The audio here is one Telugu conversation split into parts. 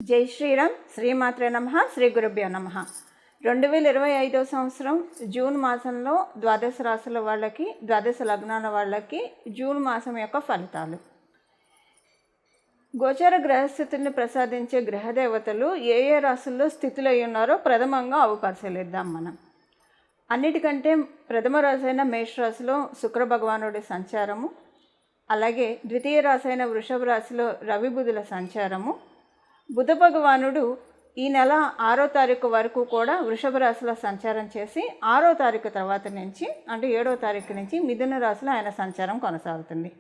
జై శ్రీరామ్. శ్రీమాత్రే నమః. శ్రీ గురుభ్యో నమః. 2025 సంవత్సరం జూన్ మాసంలో ద్వాదశ రాశుల వాళ్ళకి, ద్వాదశ లగ్నాల వాళ్ళకి జూన్ మాసం యొక్క ఫలితాలు. గోచర గ్రహస్థితుల్ని ప్రసాదించే గ్రహదేవతలు ఏ ఏ రాశుల్లో స్థితులు అయి ఉన్నారో ప్రథమంగా అవి పరిశీలిద్దాం మనం. అన్నిటికంటే ప్రథమ రాశి అయిన మేషరాశిలో శుక్ర భగవానుడి సంచారము, అలాగే ద్వితీయ రాశి అయిన వృషభ రాశిలో రవి బుధుల సంచారము, బుధ భగవానుడు ఈ నెల 6వ తారీఖు వరకు కూడా వృషభ రాశిలో సంచారం చేసి 6వ తారీఖు తర్వాత నుంచి అంటే 7వ తారీఖు నుంచి మిథున రాశిలో ఆయన సంచారం కొనసాగుతుంది.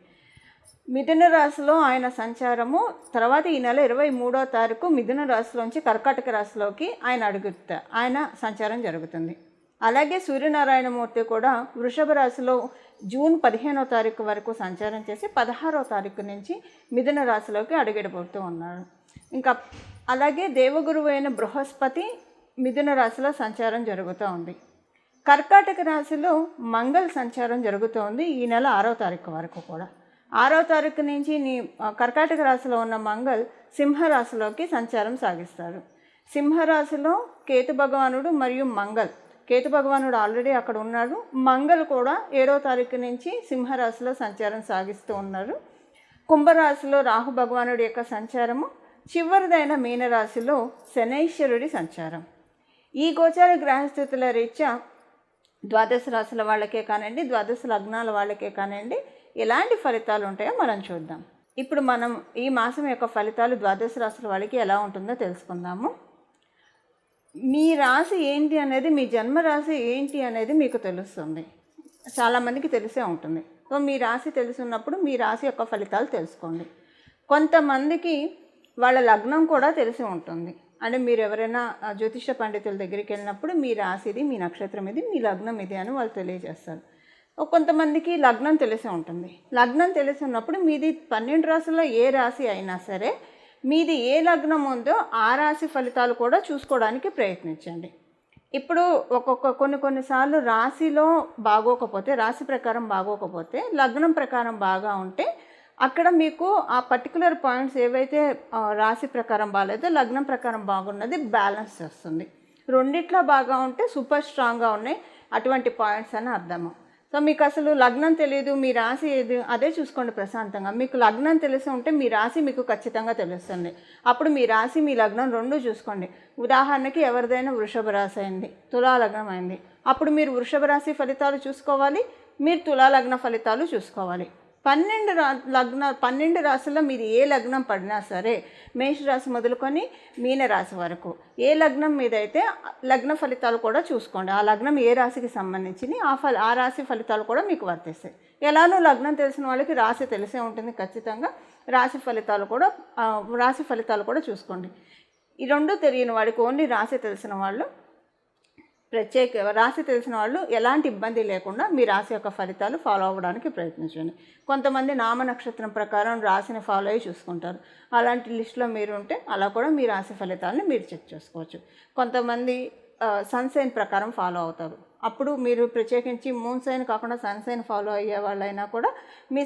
మిథున రాశిలో ఆయన సంచారము తర్వాత ఈ నెల 23వ తారీఖు మిథున రాశిలోంచి కర్కాటక రాశిలోకి ఆయన సంచారం జరుగుతుంది. అలాగే సూర్యనారాయణమూర్తి కూడా వృషభ రాశిలో జూన్ 15వ తారీఖు వరకు సంచారం చేసి 16వ తారీఖు నుంచి మిథున రాశిలోకి అడుగిడబోతూ ఉన్నాడు. ఇంకా అలాగే దేవగురువు అయిన బృహస్పతి మిథున రాశిలో సంచారం జరుగుతూ ఉంది. కర్కాటక రాశిలో మంగళ సంచారం జరుగుతోంది ఈ నెల 6వ తారీఖు వరకు కూడా. 6వ తారీఖు నుంచి కర్కాటక రాశిలో ఉన్న మంగళ సింహరాశిలోకి సంచారం సాగిస్తారు. సింహరాశిలో కేతు భగవానుడు మరియు కేతు భగవానుడు ఆల్రెడీ అక్కడ ఉన్నాడు. మంగళ కూడా 7వ తారీఖు నుంచి సింహరాశిలో సంచారం సాగిస్తూ ఉన్నారు. కుంభరాశిలో రాహు భగవానుడి యొక్క సంచారము, చివరిదైన మీనరాశిలో శనైశ్వరుడి సంచారం. ఈ గోచార గ్రహస్థితుల రీత్యా ద్వాదశ రాశుల వాళ్ళకే కానివ్వండి, ద్వాదశ లగ్నాల వాళ్ళకే కానివ్వండి ఎలాంటి ఫలితాలు ఉంటాయో మనం చూద్దాం. ఇప్పుడు మనం ఈ మాసం యొక్క ఫలితాలు ద్వాదశ రాశుల వాళ్ళకి ఎలా ఉంటుందో తెలుసుకుందాము. మీ రాశి ఏంటి అనేది, మీ జన్మరాశి ఏంటి అనేది మీకు తెలుస్తుంది. చాలామందికి తెలిసే ఉంటుంది. సో మీ రాశి తెలుసున్నప్పుడు మీ రాశి యొక్క ఫలితాలు తెలుసుకోండి. కొంతమందికి వాళ్ళ లగ్నం కూడా తెలిసి ఉంటుంది. అంటే మీరు ఎవరైనా జ్యోతిష పండితుల దగ్గరికి వెళ్ళినప్పుడు మీ రాశి ఇది, మీ నక్షత్రం ఇది, మీ లగ్నం ఇది అని వాళ్ళు తెలియజేస్తారు. కొంతమందికి లగ్నం తెలిసి ఉంటుంది. లగ్నం తెలిసి ఉన్నప్పుడు మీది 12 రాశుల్లో ఏ రాశి అయినా సరే మీది ఏ లగ్నం ఉందో ఆ రాశి ఫలితాలు కూడా చూసుకోవడానికి ప్రయత్నించండి. ఇప్పుడు కొన్నిసార్లు రాశిలో బాగోకపోతే, రాశి ప్రకారం బాగోకపోతే లగ్నం ప్రకారం బాగా ఉంటే అక్కడ మీకు ఆ పర్టికులర్ పాయింట్స్ ఏవైతే రాశి ప్రకారం బాగాలేదో లగ్నం ప్రకారం బాగున్నది బ్యాలెన్స్ చేస్తుంది. రెండిట్లో బాగా ఉంటే సూపర్ స్ట్రాంగ్గా ఉన్నాయి అటువంటి పాయింట్స్ అని అర్థము. సో మీకు అసలు లగ్నం తెలియదు, మీ రాశి ఏది అదే చూసుకోండి ప్రశాంతంగా. మీకు లగ్నం తెలిసి ఉంటే మీ రాశి మీకు ఖచ్చితంగా తెలుస్తుంది. అప్పుడు మీ రాశి మీ లగ్నం రెండు చూసుకోండి. ఉదాహరణకి ఎవరిదైనా వృషభ రాశి అయింది, తులా లగ్నం అయింది, అప్పుడు మీరు వృషభ రాశి ఫలితాలు చూసుకోవాలి, మీరు తులా లగ్న ఫలితాలు చూసుకోవాలి. 12 రాశుల్లో మీరు ఏ లగ్నం పడినా సరే, మేషరాశి మొదలుకొని మీనరాశి వరకు ఏ లగ్నం మీద అయితే లగ్న ఫలితాలు కూడా చూసుకోండి. ఆ లగ్నం ఏ రాశికి సంబంధించి ఆ రాశి ఫలితాలు కూడా మీకు వర్తిస్తాయి. ఎలానో లగ్నం తెలిసిన వాళ్ళకి రాశి తెలిసే ఉంటుంది ఖచ్చితంగా. రాశి ఫలితాలు కూడా చూసుకోండి. ఈ రెండు తెలియని వాడికి ఓన్లీ రాశి తెలిసిన వాళ్ళు రాశి తెలిసిన వాళ్ళు ఎలాంటి ఇబ్బంది లేకుండా మీ రాశి యొక్క ఫలితాలు ఫాలో అవ్వడానికి ప్రయత్నించండి. కొంతమంది నామ నక్షత్రం ప్రకారం రాశిని ఫాలో అయ్యి చూసుకుంటారు. అలాంటి లిస్టులో మీరు ఉంటే అలా కూడా మీ రాశి ఫలితాలను మీరు చెక్ చేసుకోవచ్చు. కొంతమంది సన్సైన్ ప్రకారం ఫాలో అవుతారు. అప్పుడు మీరు ప్రత్యేకించి మూన్ సైన్ కాకుండా సన్సైన్ ఫాలో అయ్యే వాళ్ళైనా కూడా మీ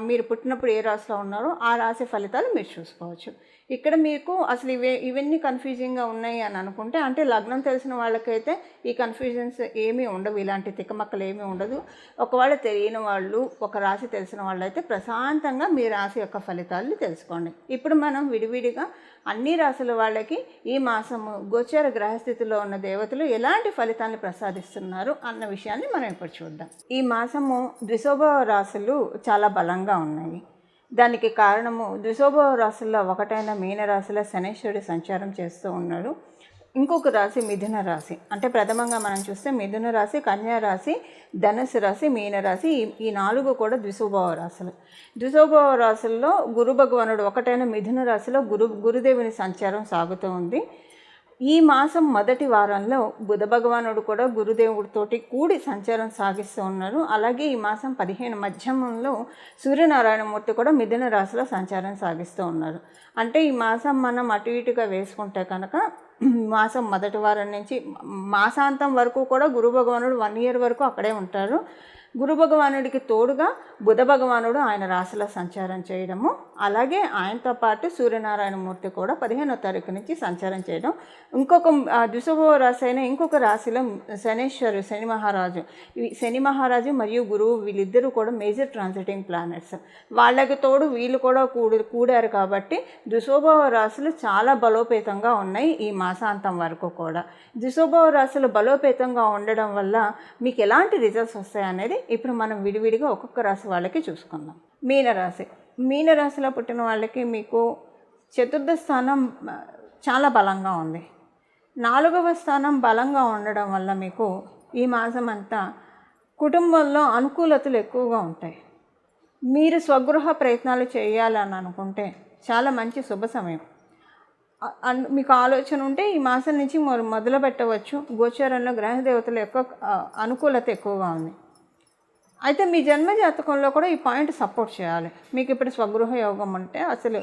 మీరు పుట్టినప్పుడు ఏ రాశిలో ఉన్నారో ఆ రాశి ఫలితాలు మీరు చూసుకోవచ్చు. ఇక్కడ మీకు అసలు ఇవన్నీ కన్ఫ్యూజింగ్గా ఉన్నాయి అని అనుకుంటే, అంటే లగ్నం తెలిసిన వాళ్ళకైతే ఈ కన్ఫ్యూజన్స్ ఏమీ ఉండవు, ఇలాంటి తిక్కమక్కలు ఏమీ ఉండదు. ఒకవేళ తెలియని వాళ్ళు, ఒక రాశి తెలిసిన వాళ్ళు అయితే ప్రశాంతంగా మీ రాశి యొక్క ఫలితాలను తెలుసుకోండి. ఇప్పుడు మనం విడివిడిగా అన్ని రాశుల వాళ్ళకి ఈ మాసము గోచర గ్రహస్థితిలో ఉన్న దేవతలు ఎలాంటి ఫలితాలను ప్రసాదిస్తున్నారు అన్న విషయాన్ని మనం ఇప్పుడు చూద్దాం. ఈ మాసము ద్విశోభ రాశులు చాలా బలంగా ఉన్నాయి. దానికి కారణము ద్విశోభ రాశుల్లో ఒకటైన మీనరాశిలో శనైశ్వరుడు సంచారం చేస్తూ ఉన్నాడు. ఇంకొక రాశి మిథున రాశి. అంటే ప్రథమంగా మనం చూస్తే మిథున రాశి, కన్యా రాశి, ధనుసు రాశి, మీనరాశి ఈ 4 కూడా ద్విశోభ రాశులు. ద్విశోభ రాశుల్లో గురు భగవానుడు ఒకటైన మిథున రాశిలో గురుదేవుని సంచారం సాగుతూ ఉంది. ఈ మాసం మొదటి వారంలో బుధ భగవానుడు కూడా గురుదేవుడితోటి కూడి సంచారం సాగిస్తూ ఉన్నారు. అలాగే ఈ మాసం 15 మధ్యమంలో సూర్యనారాయణమూర్తి కూడా మిథున రాశిలో సంచారం సాగిస్తూ ఉన్నారు. అంటే ఈ మాసం మనం అటు ఇటుగా వేసుకుంటే కనుక మాసం మొదటి వారం నుంచి మాసాంతం వరకు కూడా గురు భగవానుడు 1 year వరకు అక్కడే ఉంటారు. గురు భగవానుడికి తోడుగా బుధ భగవానుడు ఆయన రాశిలో సంచారం చేయడము, అలాగే ఆయనతో పాటు సూర్యనారాయణమూర్తి కూడా 15వ తారీఖు నుంచి సంచారం చేయడం, ఇంకొక ద్విశుభ రాశి అయిన ఇంకొక రాశిలో శని మహారాజు, శని మహారాజు మరియు గురువు వీళ్ళిద్దరూ కూడా మేజర్ ట్రాన్సిటింగ్ ప్లానెట్స్. వాళ్ళకి తోడు వీళ్ళు కూడా కూడారు కాబట్టి ద్విశుభ రాశులు చాలా బలోపేతంగా ఉన్నాయి ఈ మాసాంతం వరకు కూడా. ద్విశుభ రాశులు బలోపేతంగా ఉండడం వల్ల మీకు ఎలాంటి రిజల్ట్స్ వస్తాయనేది ఇప్పుడు మనం విడివిడిగా ఒక్కొక్క రాశి వాళ్ళకి చూసుకుందాం. మీనరాశి. మీనరాశిలో పుట్టిన వాళ్ళకి మీకు చతుర్థ స్థానం చాలా బలంగా ఉంది. 4వ స్థానం బలంగా ఉండడం వల్ల మీకు ఈ మాసం అంతా కుటుంబంలో అనుకూలతలు ఎక్కువగా ఉంటాయి. మీరు స్వగృహ ప్రయత్నాలు చేయాలని అనుకుంటే చాలా మంచి శుభ సమయం. మీకు ఆలోచన ఉంటే ఈ మాసం నుంచి మొదలు పెట్టవచ్చు. గోచారంలో గ్రహదేవతల యొక్క అనుకూలత ఎక్కువగా ఉంది. అయితే మీ జన్మ జాతకంలో కూడా ఈ పాయింట్ సపోర్ట్ చేయాలి. మీకు ఇప్పుడు స్వగృహ యోగం అంటే అసలు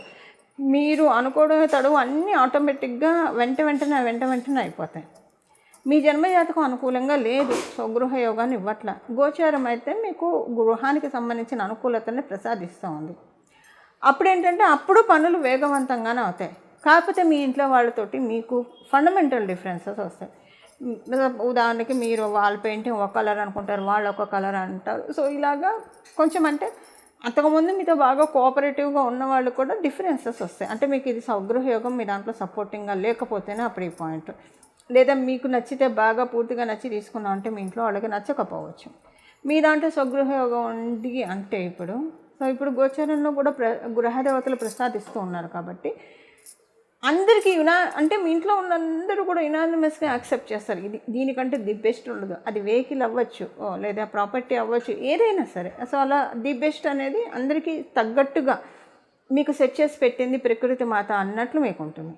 మీరు అనుకోవడమే తడువు అన్నీ ఆటోమేటిక్గా వెంటనే అయిపోతాయి. మీ జన్మ జాతకం అనుకూలంగా లేదు, స్వగృహ యోగాన్ని ఇవ్వట్ల. గోచారం అయితే మీకు గృహానికి సంబంధించిన అనుకూలతని ప్రసాదిస్తూ ఉంది. అప్పుడు అప్పుడు పనులు వేగవంతంగానే అవుతాయి. కాకపోతే మీ ఇంట్లో వాళ్ళతోటి మీకు ఫండమెంటల్ డిఫరెన్సెస్ వస్తాయి. ఉదాహరణకి మీరు వాళ్ళ పెయింటింగ్ ఒక కలర్ అనుకుంటారు, వాళ్ళు ఒక కలర్ అంటారు. సో ఇలాగా కొంచెం అంతకుముందు మీతో బాగా కోఆపరేటివ్గా ఉన్న వాళ్ళు కూడా డిఫరెన్సెస్ వస్తాయి. అంటే మీకు ఇది స్వగృహ యోగం మీ దాంట్లో సపోర్టింగ్గా లేకపోతేనే అప్పుడు ఈ పాయింట్. లేదా మీకు నచ్చితే బాగా పూర్తిగా నచ్చి తీసుకున్నాం అంటే మీ ఇంట్లో వాళ్ళకి నచ్చకపోవచ్చు. మీ దాంట్లో స్వగృహ యోగం ఉంది అంటే ఇప్పుడు గోచారంలో కూడా గ్రహదేవతలు ప్రసాదిస్తూ ఉన్నారు కాబట్టి అందరికీ అంటే మీ ఇంట్లో ఉన్న అందరూ కూడా యునానిమస్గా యాక్సెప్ట్ చేస్తారు. దీనికంటే ది బెస్ట్ ఉండదు. అది వెహికల్ అవ్వచ్చు, లేదా ప్రాపర్టీ అవ్వచ్చు, ఏదైనా సరే. సో అలా ది బెస్ట్ అనేది అందరికీ తగ్గట్టుగా మీకు సెట్ చేసి పెట్టింది ప్రకృతి మాత అన్నట్లు మీకు ఉంటుంది.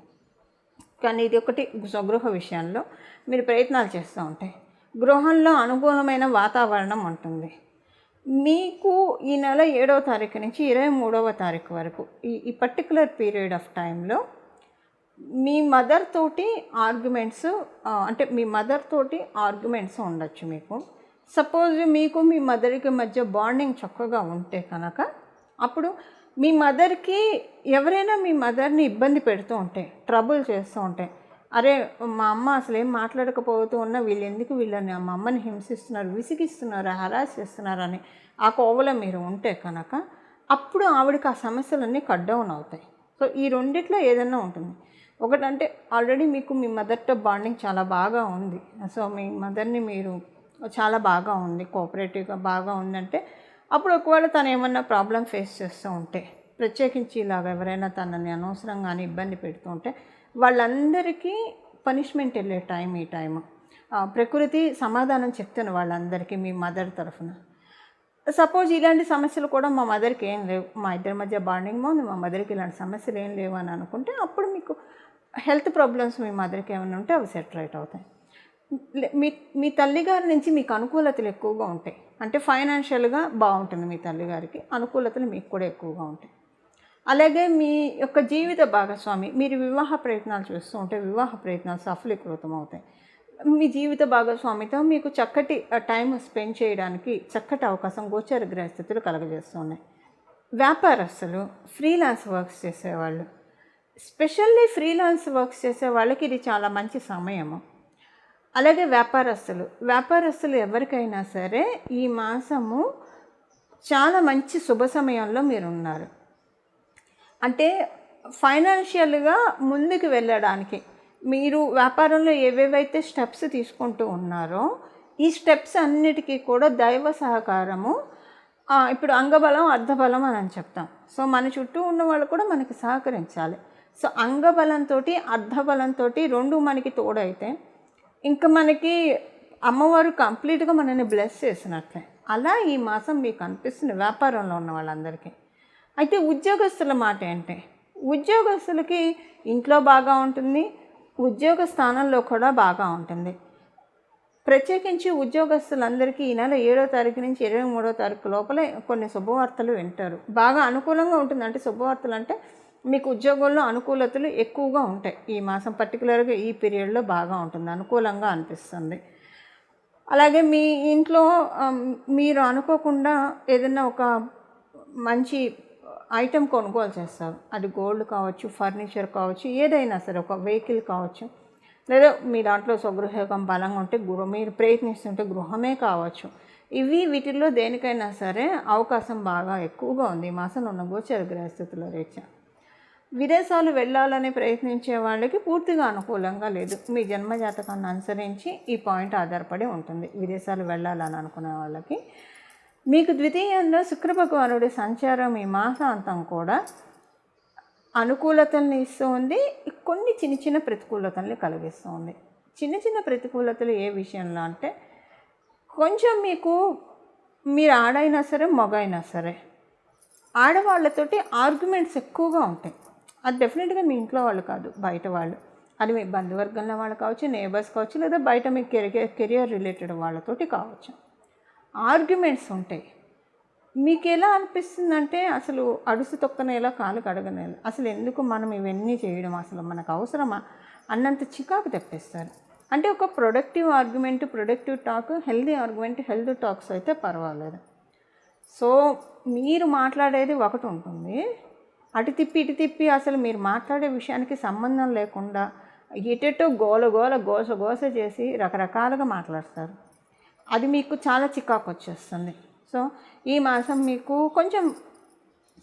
కానీ ఇది ఒకటి స్వగృహ విషయంలో మీరు ప్రయత్నాలు చేస్తూ ఉంటాయి. గృహంలో అనుకూలమైన వాతావరణం ఉంటుంది. మీకు ఈ నెల 7వ తారీఖు నుంచి 23వ తారీఖు వరకు ఈ పర్టికులర్ పీరియడ్ ఆఫ్ టైంలో మీ మదర్ తోటి ఆర్గ్యుమెంట్స్ ఉండొచ్చు. మీకు సపోజ్ మీకు మీ మదర్కి మధ్య బాండింగ్ చక్కగా ఉంటే కనుక అప్పుడు మీ మదర్కి ఎవరైనా మీ మదర్ని ఇబ్బంది పెడుతూ ఉంటే, ట్రబుల్ చేస్తూ ఉంటే, అరే మా అమ్మ అసలు ఏం మాట్లాడకపోతూ ఉన్నా వీళ్ళు ఎందుకు వీళ్ళని మా అమ్మని హింసిస్తున్నారు, విసిగిస్తున్నారు, హరాస్ చేస్తున్నారు అని ఆ కోవలో మీరు ఉంటే కనుక అప్పుడు ఆవిడకి ఆ సమస్యలన్నీ కట్ డౌన్ అవుతాయి. సో ఈ రెండిట్లో ఏదైనా ఉంటుంది. ఒకటంటే ఆల్రెడీ మీకు మీ మదర్తో బాండింగ్ చాలా బాగా ఉంది. సో మీ మదర్ని మీరు చాలా బాగా ఉంది, కోఆపరేటివ్గా బాగా ఉందంటే అప్పుడు ఒకవేళ తను ఏమన్నా ప్రాబ్లం ఫేస్ చేస్తూ ఉంటే, ప్రత్యేకించి ఇలాగ ఎవరైనా తనని అనవసరంగానే ఇబ్బంది పెడుతూ ఉంటే వాళ్ళందరికీ పనిష్మెంట్ వెళ్ళే ఈ టైము ప్రకృతి సమాధానం చెప్తాను వాళ్ళందరికీ మీ మదర్ తరఫున. సపోజ్ ఇలాంటి సమస్యలు కూడా మా మదర్కి ఏం లేవు, మా ఇద్దరి మధ్య బాండింగ్ బాగుంది, మా మదర్కి ఇలాంటి సమస్యలు ఏం లేవు అని అనుకుంటే అప్పుడు మీకు హెల్త్ ప్రాబ్లమ్స్ మీ మదర్కి ఏమైనా ఉంటే అవి సెట్ రైట్ అవుతాయి. మీ తల్లిగారి నుంచి మీకు అనుకూలతలు ఎక్కువగా ఉంటాయి. అంటే ఫైనాన్షియల్గా బాగుంటుంది మీ తల్లిగారికి, అనుకూలతలు మీకు కూడా ఎక్కువగా ఉంటాయి. అలాగే మీ యొక్క జీవిత భాగస్వామి, మీరు వివాహ ప్రయత్నాలు చేస్తూ ఉంటే వివాహ ప్రయత్నాలు సఫలీకృతం అవుతాయి. మీ జీవిత భాగస్వామితో మీకు చక్కటి టైం స్పెండ్ చేయడానికి చక్కటి అవకాశం గోచర గ్రహస్థితులు కలగజేస్తున్నాయి. వ్యాపారస్తులు, ఫ్రీలాన్స్ వర్క్స్ చేసేవాళ్ళు, స్పెషల్లీ ఫ్రీలాన్స్ వర్క్స్ చేసే వాళ్ళకి ఇది చాలా మంచి సమయము. అలాగే వ్యాపారస్తులు ఎవరికైనా సరే ఈ మాసము చాలా మంచి శుభ సమయంలో మీరు ఉన్నారు. అంటే ఫైనాన్షియల్గా ముందుకు వెళ్ళడానికి మీరు వ్యాపారంలో ఏవేవైతే స్టెప్స్ తీసుకుంటూ ఉన్నారో ఈ స్టెప్స్ అన్నిటికీ కూడా దైవ సహకారము, ఇప్పుడు అంగబలం అర్ధబలం అని చెప్తాం. సో మన చుట్టూ ఉన్న వాళ్ళు కూడా మనకి సహకరించాలి. సో అంగబలంతో అర్ధబలంతో రెండు మనకి తోడైతే ఇంకా మనకి అమ్మవారు కంప్లీట్గా మనల్ని బ్లెస్ చేసినట్లే. అలా ఈ మాసం మీకు అనిపిస్తుంది వ్యాపారంలో ఉన్న వాళ్ళందరికీ. అయితే ఉద్యోగస్తుల మాట ఏంటి, ఉద్యోగస్తులకి ఇంట్లో బాగా ఉంటుంది, ఉద్యోగ స్థానంలో కూడా బాగా ఉంటుంది. ప్రత్యేకించి ఉద్యోగస్తులందరికీ ఈ నెల 7వ తారీఖు నుంచి 23వ తారీఖు లోపలే కొన్ని శుభవార్తలు వింటారు. బాగా అనుకూలంగా ఉంటుంది. అంటే శుభవార్తలు అంటే మీకు ఉద్యోగంలో అనుకూలతలు ఎక్కువగా ఉంటాయి. ఈ మాసం పర్టికులర్గా ఈ పీరియడ్లో బాగా ఉంటుంది, అనుకూలంగా అనిపిస్తుంది. అలాగే మీ ఇంట్లో మీరు అనుకోకుండా ఏదైనా ఒక మంచి ఐటెం కొనుగోలు చేస్తారు. అది గోల్డ్ కావచ్చు, ఫర్నిచర్ కావచ్చు, ఏదైనా సరే, ఒక వెహికల్ కావచ్చు, లేదా మీ దాంట్లో స్వగృహయోగం బలంగా ఉంటే మీరు ప్రయత్నిస్తుంటే గృహమే కావచ్చు. వీటిల్లో దేనికైనా సరే అవకాశం బాగా ఎక్కువగా ఉంది ఈ మాసంలో ఉన్న గోచర గ్రహస్థితుల రీత్యా. విదేశాలు వెళ్ళాలని ప్రయత్నించే వాళ్ళకి పూర్తిగా అనుకూలంగా లేదు. మీ జన్మజాతకాన్ని అనుసరించి ఈ పాయింట్ ఆధారపడి ఉంటుంది. విదేశాలు వెళ్ళాలని అనుకునే వాళ్ళకి మీకు ద్వితీయంలో శుక్ర భగవానుడి సంచారం ఈ మాసాంతం కూడా అనుకూలతల్ని ఇస్తూ ఉంది, కొన్ని చిన్న చిన్న ప్రతికూలతల్ని కలిగిస్తూ ఉంది. చిన్న చిన్న ప్రతికూలతలు ఏ విషయంలో అంటే, కొంచెం మీరు ఆడైనా సరే మగైనా సరే ఆడవాళ్ళతోటి ఆర్గ్యుమెంట్స్ ఎక్కువగా ఉంటాయి. అది డెఫినెట్గా మీ ఇంట్లో వాళ్ళు కాదు, బయట వాళ్ళు. అది మీ బంధువర్గంలో వాళ్ళు కావచ్చు, నేబర్స్ కావచ్చు, లేదా బయట మీ కెరియర్ రిలేటెడ్ వాళ్ళతోటి కావచ్చు. ఆర్గ్యుమెంట్స్ ఉంటాయి. మీకు ఎలా అనిపిస్తుందంటే అసలు అడుసు తొక్కనేలా కాలు కడగనేలా, అసలు ఎందుకు మనం ఇవన్నీ చేయడం, అసలు మనకు అవసరమా అన్నంత చికాకు తెప్పిస్తారు. అంటే ఒక productive argument, productive talk, healthy argument, healthy talks అయితే పర్వాలేదు. సో మీరు మాట్లాడేది ఒకటి ఉంటుంది, అటు తిప్పి ఇటు తిప్పి అసలు మీరు మాట్లాడే విషయానికి సంబంధం లేకుండా ఎటెటో గోస చేసి రకరకాలుగా మాట్లాడతారు. అది మీకు చాలా చికాకు వచ్చేస్తుంది. సో ఈ మాసం మీకు కొంచెం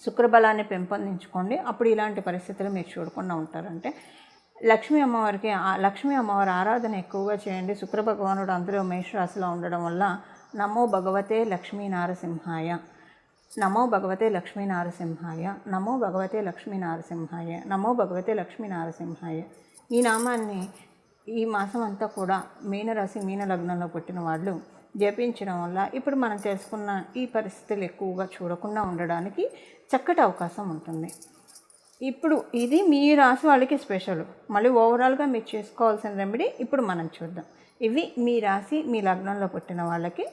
శుక్రబలాన్ని పెంపొందించుకోండి. అప్పుడు ఇలాంటి పరిస్థితులు మీరు చూడకుండా ఉంటారంటే లక్ష్మీ అమ్మవారి ఆరాధన ఎక్కువగా చేయండి. శుక్ర భగవానుడు అందులో మేషరాశిలో ఉండడం వల్ల నమో భగవతే లక్ష్మీ నారసింహాయ, నమో భగవతే లక్ష్మీ నారసింహాయ, నమో భగవతే లక్ష్మీ నారసింహాయ, నమో భగవతే లక్ష్మీ నారసింహాయ, ఈ నామాన్ని ఈ మాసం అంతా కూడా మీనరాశి మీన లగ్నంలో పుట్టిన వాళ్ళు జపించడం వల్ల ఇప్పుడు మనం తెలుసుకున్న ఈ పరిస్థితులు ఎక్కువగా చూడకుండా ఉండడానికి చక్కటి అవకాశం ఉంటుంది. ఇప్పుడు ఇది మీ రాశి వాళ్ళకి స్పెషల్. మళ్ళీ ఓవరాల్గా మీరు చేసుకోవాల్సిన రెమెడీ ఇప్పుడు మనం చూద్దాం. ఇవి మీ రాశి మీ లగ్నంలో పుట్టిన వాళ్ళకి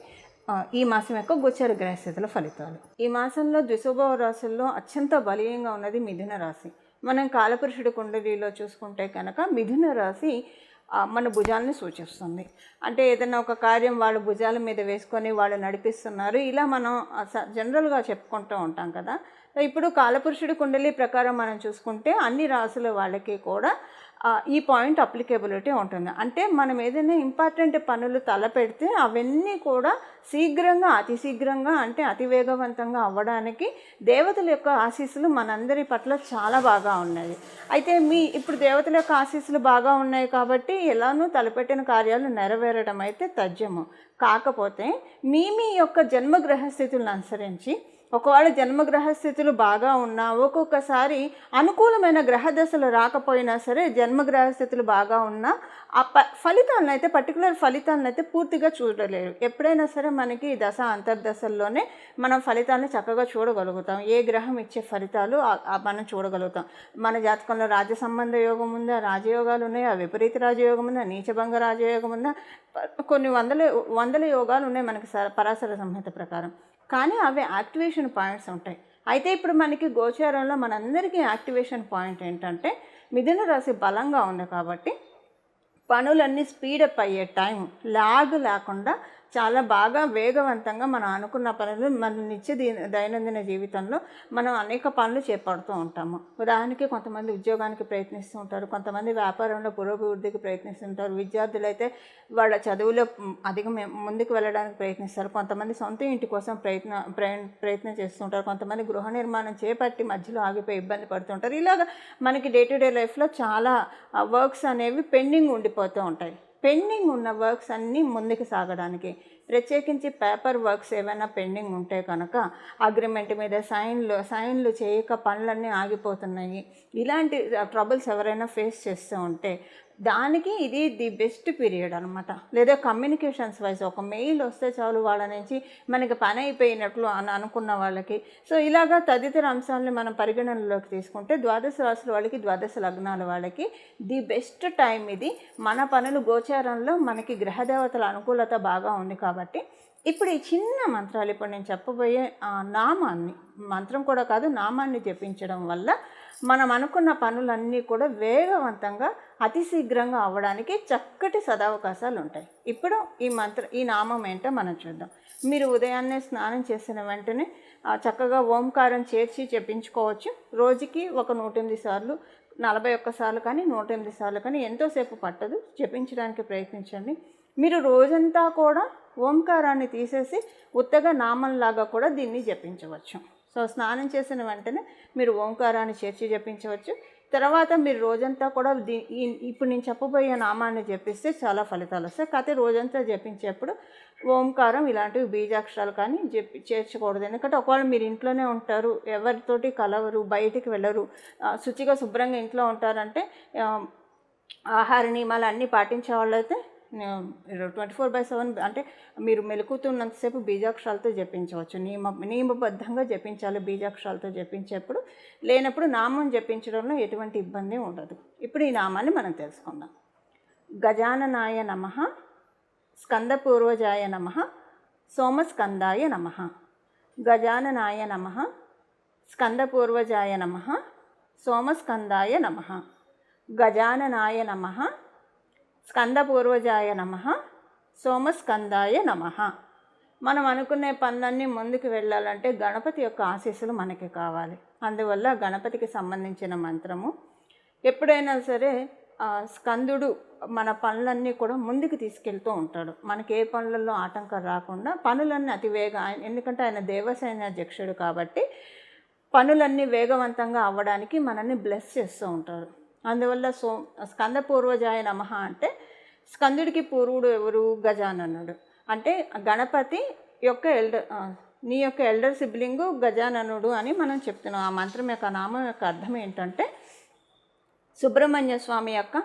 ఈ మాసం యొక్క గోచర గ్రహస్థితుల ఫలితాలు. ఈ మాసంలో ద్విశుభ రాశుల్లో అత్యంత బలీయంగా ఉన్నది మిథున రాశి. మనం కాలపురుషుడి కుండలిలో చూసుకుంటే కనుక మిథున రాశి మన భుజాలని సూచిస్తుంది. అంటే ఏదైనా ఒక కార్యం వాళ్ళు భుజాల మీద వేసుకొని వాళ్ళు నడిపిస్తున్నారు, ఇలా మనం జనరల్గా చెప్పుకుంటూ ఉంటాం కదా. ఇప్పుడు కాలపురుషుడి కుండలి ప్రకారం మనం చూసుకుంటే అన్ని రాశుల వాళ్ళకి కూడా ఈ పాయింట్ అప్లికేబిలిటీ ఉంటుంది. అంటే మనం ఏదైనా ఇంపార్టెంట్ పనులు తలపెడితే అవన్నీ కూడా శీఘ్రంగా, అతి శీఘ్రంగా, అంటే అతి వేగవంతంగా అవ్వడానికి దేవతల యొక్క ఆశీస్సులు మనందరి పట్ల చాలా బాగా ఉన్నాయి. అయితే ఇప్పుడు దేవతల యొక్క ఆశీస్సులు బాగా ఉన్నాయి కాబట్టి ఎలానూ తలపెట్టిన కార్యాలు నెరవేరడం అయితే తథ్యము. కాకపోతే మీ యొక్క జన్మగ్రహ స్థితులను అనుసరించి ఒకవేళ జన్మగ్రహస్థితులు బాగా ఉన్నా, ఒక్కొక్కసారి అనుకూలమైన గ్రహదశలు రాకపోయినా సరే జన్మగ్రహస్థితులు బాగా ఉన్నా ఆ ఫలితాలను అయితే, పర్టికులర్ ఫలితాలను అయితే పూర్తిగా చూడలేరు. ఎప్పుడైనా సరే మనకి దశ అంతర్దశల్లోనే మనం ఫలితాలను చక్కగా చూడగలుగుతాం. ఏ గ్రహం ఇచ్చే ఫలితాలు మనం చూడగలుగుతాం. మన జాతకంలో రాజ్య సంబంధ యోగం ఉందా, రాజయోగాలు ఉన్నాయా, విపరీత రాజయోగం ఉందా, నీచభంగ రాజయోగం ఉందా, కొన్ని వందల యోగాలు ఉన్నాయి మనకి పరాశర సంహిత ప్రకారం. కానీ అవి యాక్టివేషన్ పాయింట్స్ ఉంటాయి. అయితే ఇప్పుడు మనకి గోచారంలో మనందరికీ యాక్టివేషన్ పాయింట్ ఏంటంటే మిథున రాశి బలంగా ఉంది కాబట్టి పనులన్నీ స్పీడప్ అయ్యే టైం లాగ్ లేకుండా చాలా బాగా వేగవంతంగా మనం అనుకున్న పనులు మన దైనందిన జీవితంలో మనం అనేక పనులు చేపడుతూ ఉంటాము. ఉదాహరణకి కొంతమంది ఉద్యోగానికి ప్రయత్నిస్తూ ఉంటారు, కొంతమంది వ్యాపారంలో పురోభివృద్ధికి ప్రయత్నిస్తుంటారు, విద్యార్థులు అయితే వాళ్ళ చదువులో అధిక ముందుకు వెళ్ళడానికి ప్రయత్నిస్తారు, కొంతమంది సొంత ఇంటి కోసం ప్రయత్నం చేస్తుంటారు, కొంతమంది గృహ నిర్మాణం చేపట్టి మధ్యలో ఆగిపోయి ఇబ్బంది పడుతుంటారు. ఇలాగ మనకి డే టు డే లైఫ్లో చాలా వర్క్స్ అనేవి పెండింగ్ ఉండిపోతూ ఉంటాయి. పెండింగ్ ఉన్న వర్క్స్ అన్నీ ముందుకు సాగడానికి, ప్రత్యేకించి పేపర్ వర్క్స్ ఏమైనా పెండింగ్ ఉంటే కనుక అగ్రిమెంట్ మీద సైన్లు చేయక పనులన్నీ ఆగిపోతున్నాయి, ఇలాంటి ట్రబుల్స్ ఎవరైనా ఫేస్ చేస్తూ ఉంటే దానికి ఇది ది బెస్ట్ పీరియడ్ అనమాట. లేదా కమ్యూనికేషన్స్ వైజ్ ఒక మెయిల్ వస్తే చాలు వాళ్ళ నుంచి మనకి పని అయిపోయినట్లు అనుకున్న వాళ్ళకి. సో ఇలాగా తదితర అంశాలను మనం పరిగణనలోకి తీసుకుంటే ద్వాదశ రాశుల వాళ్ళకి, ద్వాదశ లగ్నాల వాళ్ళకి ది బెస్ట్ టైం ఇది. మన పనులు గోచారంలో మనకి గ్రహదేవతల అనుకూలత బాగా ఉంది కాబట్టి ఇప్పుడు ఈ చిన్న మంత్రాలు ఇప్పుడు నేను చెప్పబోయే ఆ నామాన్ని, మంత్రం కూడా కాదు, నామాన్ని జపించడం వల్ల మనం అనుకున్న పనులన్నీ కూడా వేగవంతంగా అతి శీఘ్రంగా అవ్వడానికి చక్కటి సదవకాశాలు ఉంటాయి. ఇప్పుడు ఈ నామం ఏంటో మనం చూద్దాం. మీరు ఉదయాన్నే స్నానం చేసిన వెంటనే చక్కగా ఓంకారం చేర్చి జపించుకోవచ్చు. రోజుకి ఒక 108 సార్లు, 41 సార్లు కానీ 108 సార్లు కానీ ఎంతోసేపు పట్టదు, జపించడానికి ప్రయత్నించండి. మీరు రోజంతా కూడా ఓంకారాన్ని తీసేసి ఉత్తగా నామంలాగా కూడా దీన్ని జపించవచ్చు. సో స్నానం చేసిన వెంటనే మీరు ఓంకారాన్ని చేర్చి జపించవచ్చు. తర్వాత మీరు రోజంతా కూడా ఇప్పుడు నేను చెప్పబోయే నామాన్ని జపిస్తే చాలా ఫలితాలు వస్తాయి. కాకపోతే రోజంతా జపించేప్పుడు ఓంకారం ఇలాంటివి బీజాక్షరాలు కానీ చేర్చకూడదు. ఎందుకంటే ఒకవేళ మీరు ఇంట్లోనే ఉంటారు, ఎవరితోటి కలవరు, బయటికి వెళ్ళరు, శుచిగా శుభ్రంగా ఇంట్లో ఉంటారంటే ఆహార నియమాలు అన్నీ పాటించే వాళ్ళైతే 24/7 అంటే మీరు మెలుకుతున్నంతసేపు బీజాక్షరాలతో జపించవచ్చు. నియమబద్ధంగా జపించాలి. బీజాక్షరాలతో జపించేప్పుడు, లేనప్పుడు నామం జపించడంలో ఎటువంటి ఇబ్బంది ఉండదు. ఇప్పుడు ఈ నామాన్ని మనం తెలుసుకుందాం. గజాననాయ నమః, స్కందపూర్వజాయ నమః, సోమస్కందాయ నమః. గజాననాయ నమః, స్కందపూర్వజాయ నమః, సోమస్కందాయ నమః. గజాననాయ నమః, స్కందపూర్వజాయ నమః, సోమస్కందాయ నమః. మనం అనుకునే పనులన్నీ ముందుకు వెళ్ళాలంటే గణపతి యొక్క ఆశీస్సులు మనకి కావాలి. అందువల్ల గణపతికి సంబంధించిన మంత్రము ఎప్పుడైనా సరే స్కందుడు మన పనులన్నీ కూడా ముందుకు తీసుకెళ్తూ ఉంటాడు. మనకి ఏ పనులలో ఆటంకం రాకుండా పనులన్నీ ఎందుకంటే ఆయన దేవసైన్యాధ్యక్షుడు కాబట్టి పనులన్నీ వేగవంతంగా అవ్వడానికి మనల్ని బ్లెస్ చేస్తూ ఉంటాడు. అందువల్ల స్కందపూర్వజాయ నమః అంటే స్కందుడికి పూర్వుడు ఎవరు? గజాననుడు. అంటే గణపతి యొక్క నీ యొక్క ఎల్డర్ సిబ్లింగు గజాననుడు అని మనం చెప్తున్నాం. ఆ మంత్రం యొక్క నామం యొక్క అర్థం ఏంటంటే సుబ్రహ్మణ్య స్వామి యొక్క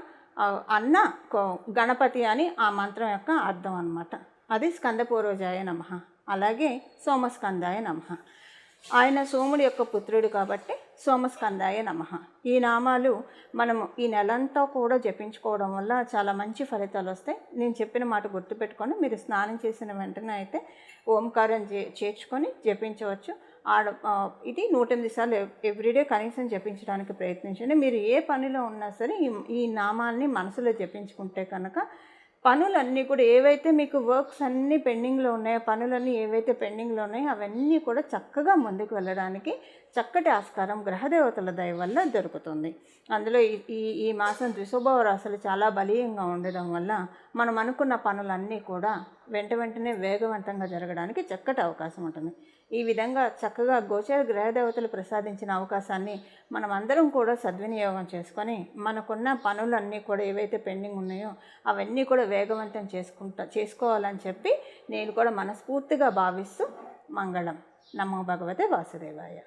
అన్న గణపతి అని ఆ మంత్రం యొక్క అర్థం అన్నమాట. అది స్కందపూర్వజాయ నమః. అలాగే సోమస్కందాయ నమః. ఆయన సోముడి యొక్క పుత్రుడు కాబట్టి సోమస్కందాయ నమః. ఈ నామాలు మనము ఈ నెలంతా కూడా జపించుకోవడం వల్ల చాలా మంచి ఫలితాలు వస్తాయి. నేను చెప్పిన మాట గుర్తుపెట్టుకొని మీరు స్నానం చేసిన వెంటనే అయితే ఓంకారం చేర్చుకొని జపించవచ్చు. ఇది 108 సార్లు ఎవ్రీడే కనీసం జపించడానికి ప్రయత్నించండి. మీరు ఏ పనిలో ఉన్నా సరే ఈ నామాల్ని మనసులో జపించుకుంటే కనుక పనులన్నీ కూడా ఏవైతే మీకు వర్క్స్ అన్నీ పెండింగ్లో ఉన్నాయో, పనులన్నీ ఏవైతే పెండింగ్లో ఉన్నాయో అవన్నీ కూడా చక్కగా ముందుకు వెళ్ళడానికి చక్కటి ఆస్కారం గ్రహదేవతల దయ వల్ల దొరుకుతుంది. అందులో ఈ మాసం ద్విశోభవ రాశులు చాలా బలీయంగా ఉండడం వల్ల మనం అనుకున్న పనులన్నీ కూడా వెంటనే వేగవంతంగా జరగడానికి చక్కటి అవకాశం ఉంటుంది. ఈ విధంగా చక్కగా గోచర గ్రహదేవతలు ప్రసాదించిన అవకాశాన్ని మనం అందరం కూడా సద్వినియోగం చేసుకొని మనకున్న పనులన్నీ కూడా ఏవైతే పెండింగ్ ఉన్నాయో అవన్నీ కూడా వేగవంతం చేసుకోవాలని చెప్పి నేను కూడా మనస్ఫూర్తిగా భావిస్తూ మంగళం. నమో భగవతే వాసుదేవాయ.